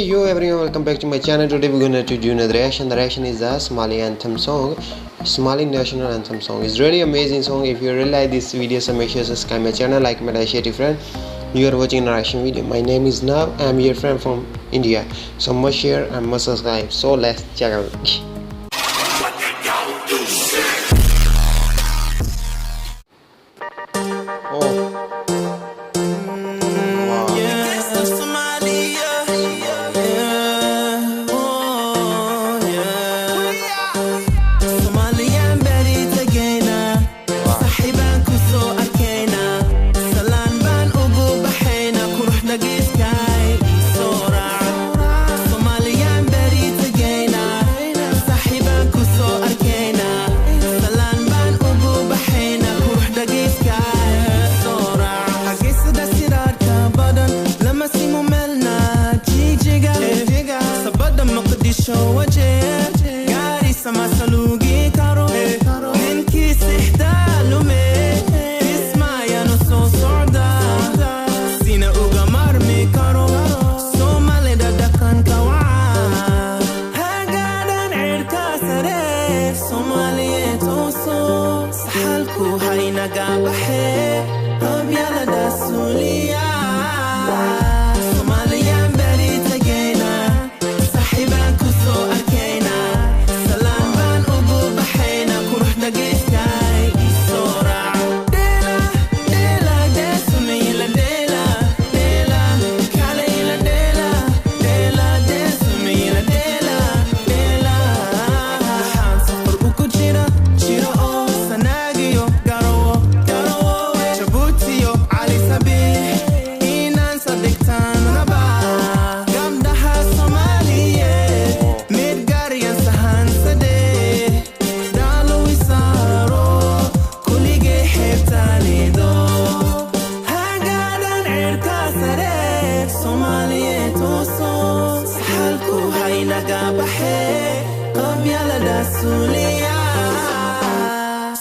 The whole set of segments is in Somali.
yo everyone, welcome back to my channel. Today we're gonna do another reaction. The reaction is the Somali anthem song, Somali national anthem song. It's really amazing song. If you really like this video, so make sure to subscribe my channel, like my share to friend. You are watching a reaction video. My name is Nav. I'm your friend from India. So must share and must subscribe. So let's check out. Oh.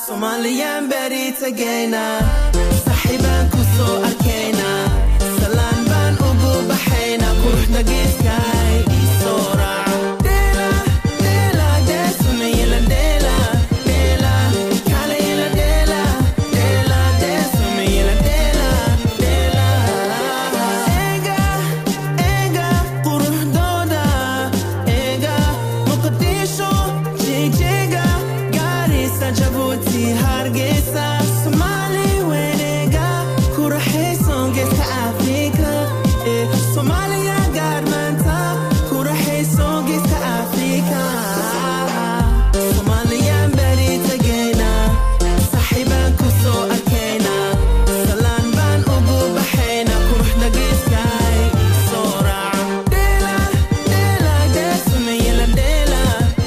Somalian berry tagayna sahiban kuso arkayna salan ban ugu baxayna quruxda geeska isora dela dela desumila dela dela kale ila dela dela desumila dela dela ega ega quruxdooda ega muqdisho jijiga garissa jabuuti hargeysa Somali wenega qurxayso geeska Afrika Somalia garmanta qurxayso geeska Afrika Somalian berry tagayna sahiban kuso arkayna salan ban ugu baxayna quruxda geeska isora dela dela desumila dela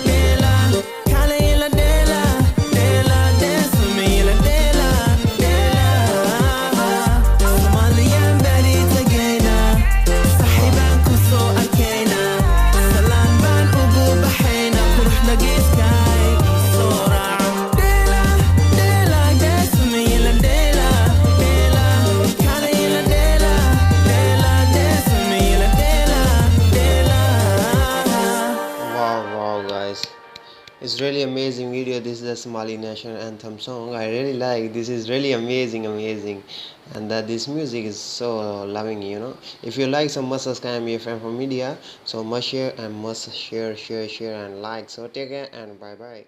dela kale ila dela dela desumila dela dela Somalian berry tagayna sahiban kuso arkayna salan ban ugu baxayna quruxda geeska isora dela dela desumila dela dela kale ila dela dela desumila dela dela Wow guys, it's really amazing video. This is the Somali national anthem song. I really like this. Is really amazing and that this music is so loving, you know. If you like, so must subscribe me, your friend from media, so must share and must share and like. So take care and bye bye.